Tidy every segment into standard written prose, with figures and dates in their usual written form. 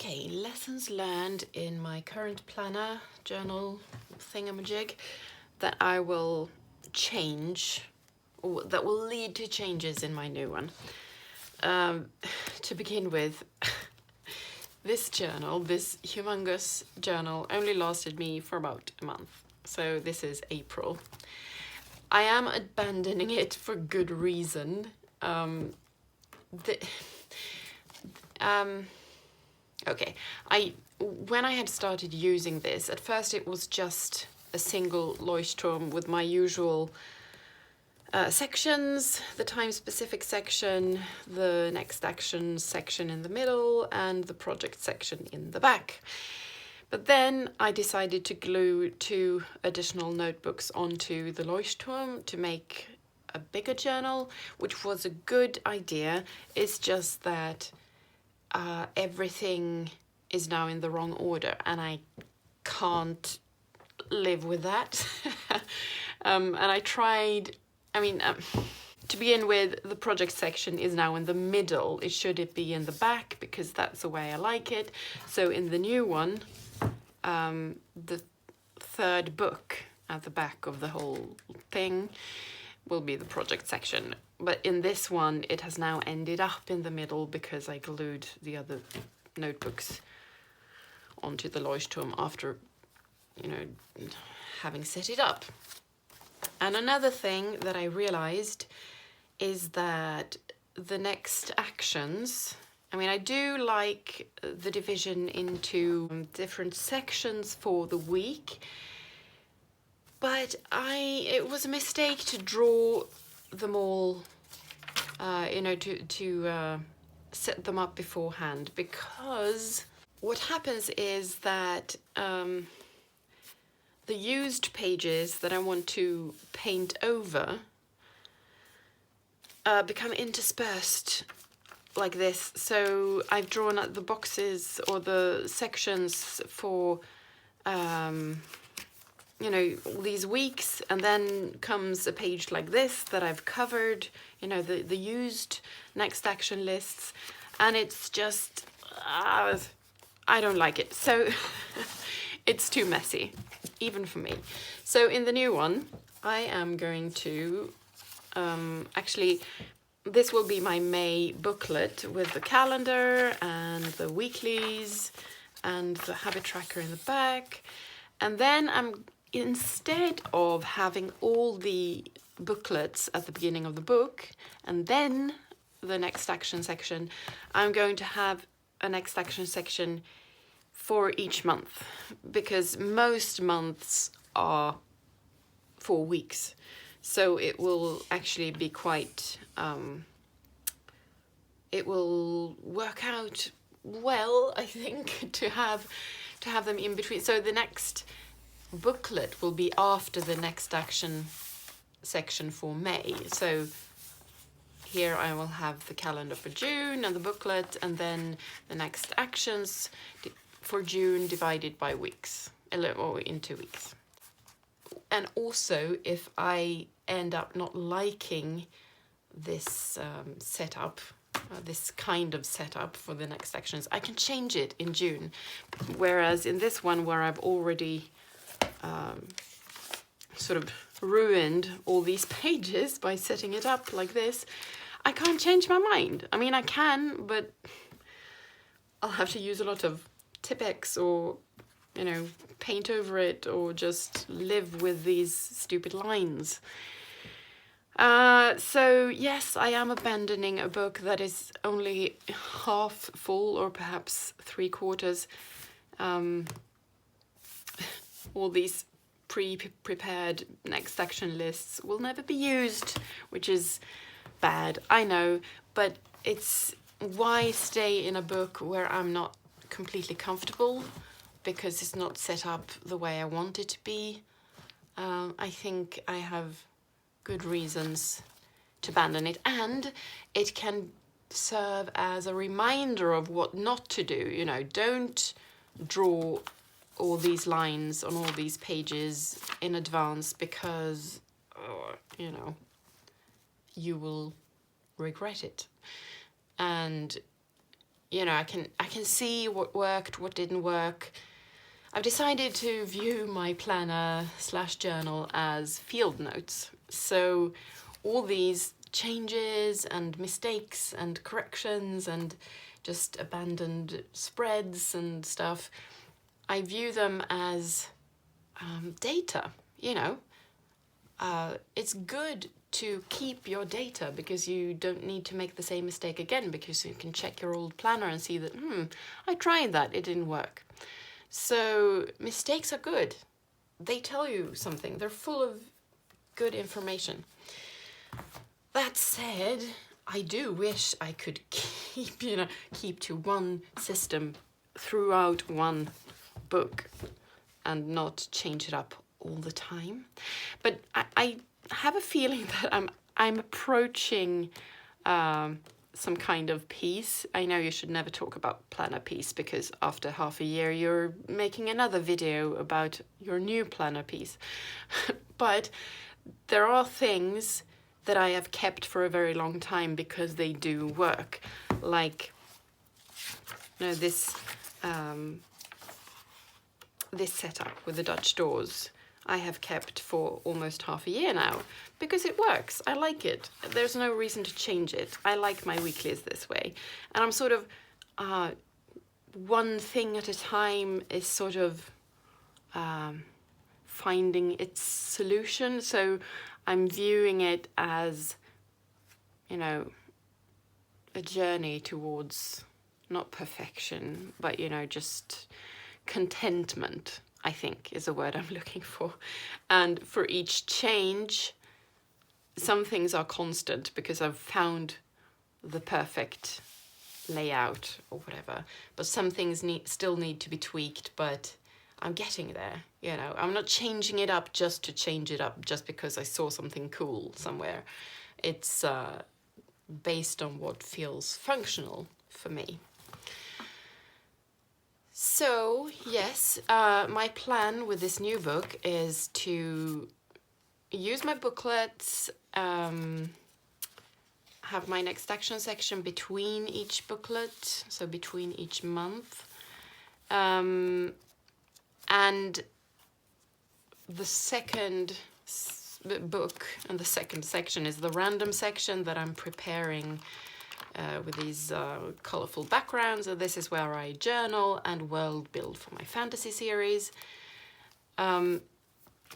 Okay, lessons learned in my current planner, journal thingamajig that I will change, or that will lead to changes in my new one. To begin with, this journal, this humongous journal, only lasted me for about a month. So this is April. I am abandoning it for good reason. Okay, when I had started using this, at first it was just a single Leuchtturm with my usual sections, the time-specific section, the next action section in the middle, and the project section in the back. But then I decided to glue 2 additional notebooks onto the Leuchtturm to make a bigger journal, which was a good idea. It's just that everything is now in the wrong order and I can't live with that. And I tried, to begin with, the project section is now in the middle. It should be in the back because that's the way I like it. So in the new one, the 3rd book at the back of the whole thing will be the project section. But in this one, it has now ended up in the middle because I glued the other notebooks onto the Leuchtturm after, having set it up. And another thing that I realized is that the next actions, I do like the division into different sections for the week, but it was a mistake to draw them all, to set them up beforehand, because what happens is that the used pages that I want to paint over become interspersed like this. So I've drawn out the boxes or the sections for all these weeks, and then comes a page like this that I've covered, the used next action lists, and it's just, I don't like it. So it's too messy, even for me. So in the new one, I am going to, actually, this will be my May booklet with the calendar and the weeklies and the habit tracker in the back. And then instead of having all the booklets at the beginning of the book and then the next action section, I'm going to have a next action section for each month, because most months are 4 weeks. So it will actually be quite, it will work out well, I think, to have them in between. So the next booklet will be after the next action section for May. So here I will have the calendar for June and the booklet, and then the next actions for June divided by weeks, or in 2 weeks. And also, if I end up not liking this setup, this kind of setup for the next actions, I can change it in June. Whereas in this one, where I've already sort of ruined all these pages by setting it up like this, I can't change my mind. I can, but I'll have to use a lot of Tipp-Ex or, paint over it, or just live with these stupid lines. So yes, I am abandoning a book that is only half full, or perhaps 3/4. All these pre-prepared next action lists will never be used, which is bad, I know, but it's why stay in a book where I'm not completely comfortable, because it's not set up the way I want it to be. I think I have good reasons to abandon it, and it can serve as a reminder of what not to do. Don't draw all these lines on all these pages in advance, because you will regret it. And you know, I can see what worked, what didn't work. I've decided to view my planner / journal as field notes. So all these changes and mistakes and corrections and just abandoned spreads and stuff, I view them as data, you know. It's good to keep your data because you don't need to make the same mistake again, because you can check your old planner and see that, I tried that, it didn't work. So mistakes are good. They tell you something. They're full of good information. That said, I do wish I could keep to one system throughout one book and not change it up all the time. But I have a feeling that I'm approaching some kind of peace. I know you should never talk about planner peace, because after half a year you're making another video about your new planner piece. But there are things that I have kept for a very long time because they do work. Like, you know, this setup with the Dutch doors, I have kept for almost half a year now because it works. I like it. There's no reason to change it. I like my weeklies this way. And I'm sort of, one thing at a time is sort of finding its solution. So I'm viewing it as, you know, a journey towards not perfection, but, you know, just contentment, I think is a word I'm looking for. And for each change, some things are constant because I've found the perfect layout or whatever, but some things still need to be tweaked, but I'm getting there, you know. I'm not changing it up just to change it up just because I saw something cool somewhere. It's based on what feels functional for me. So, yes, my plan with this new book is to use my booklets, have my next action section between each booklet, so between each month. And the second book and the second section is the random section that I'm preparing with these colorful backgrounds. And this is where I journal and world build for my fantasy series. And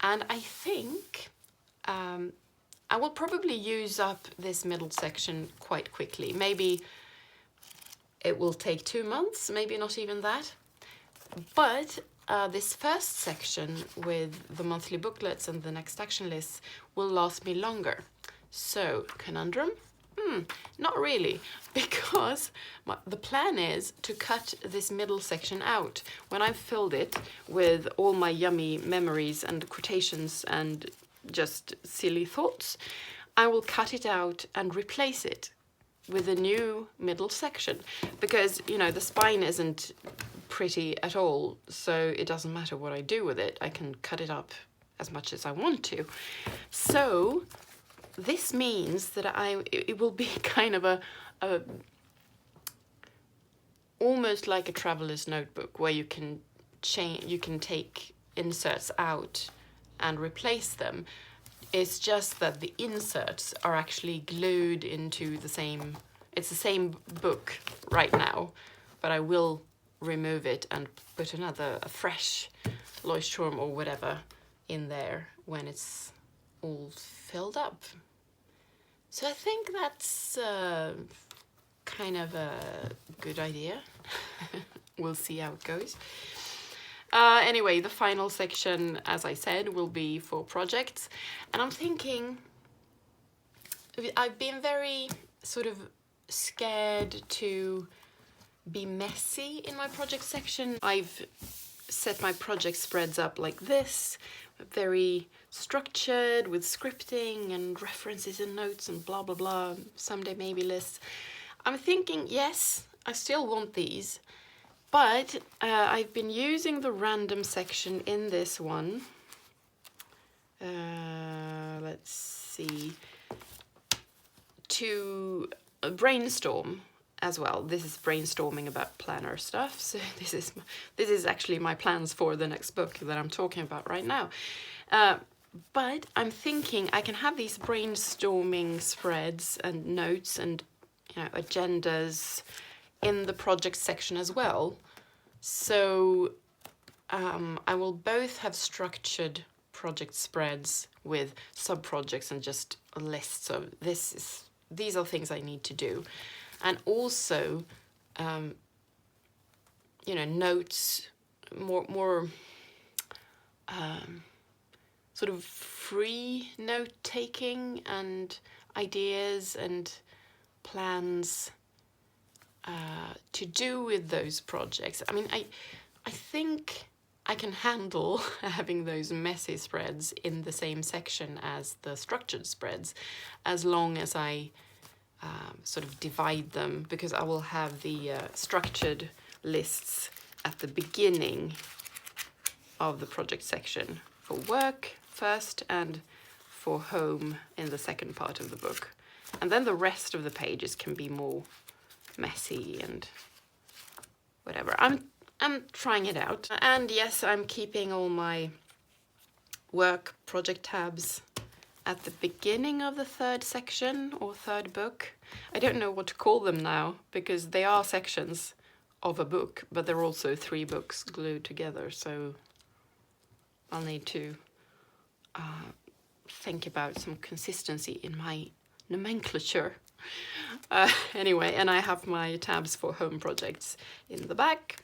I think I will probably use up this middle section quite quickly. Maybe it will take 2 months, maybe not even that. But this first section with the monthly booklets and the next action lists will last me longer. So, conundrum? Not really, because the plan is to cut this middle section out. When I've filled it with all my yummy memories and quotations and just silly thoughts, I will cut it out and replace it with a new middle section, because, you know, the spine isn't pretty at all, so it doesn't matter what I do with it. I can cut it up as much as I want to. So this means that it will be kind of a almost like a traveler's notebook, where you can take inserts out and replace them. It's just that the inserts are actually glued into the same, it's the same book right now, but I will remove it and put a fresh Leuchtturm or whatever in there when it's all filled up. So I think that's kind of a good idea. We'll see how it goes. Anyway, the final section, as I said, will be for projects. And I'm thinking, I've been very sort of scared to be messy in my project section. I've set my project spreads up like this, very structured with scripting and references and notes and blah, blah, blah, someday maybe lists. I'm thinking, yes, I still want these, but I've been using the random section in this one. Let's see. To brainstorm as well. This is brainstorming about planner stuff. So this is actually my plans for the next book that I'm talking about right now. But I'm thinking I can have these brainstorming spreads and notes and, you know, agendas in the project section as well. So I will both have structured project spreads with sub-projects and just lists of these are things I need to do. And also, you know, notes, more sort of free note-taking and ideas and plans to do with those projects. I mean, I think I can handle having those messy spreads in the same section as the structured spreads, as long as I sort of divide them, because I will have the structured lists at the beginning of the project section for work first and for home in the second part of the book. And then the rest of the pages can be more messy and whatever. I'm trying it out. And yes, I'm keeping all my work project tabs at the beginning of the third section or third book. I don't know what to call them now, because they are sections of a book, but they're also 3 books glued together, so I'll need to think about some consistency in my nomenclature. Anyway, and I have my tabs for home projects in the back.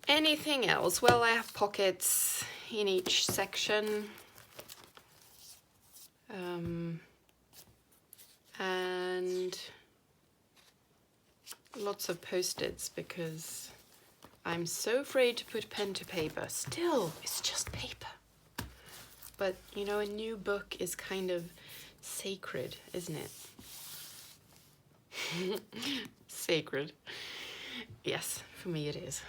Anything else? Well, I have pockets in each section. And lots of post-its, because I'm so afraid to put pen to paper. Still, it's just paper. But, you know, a new book is kind of sacred, isn't it? Sacred. Yes, for me it is.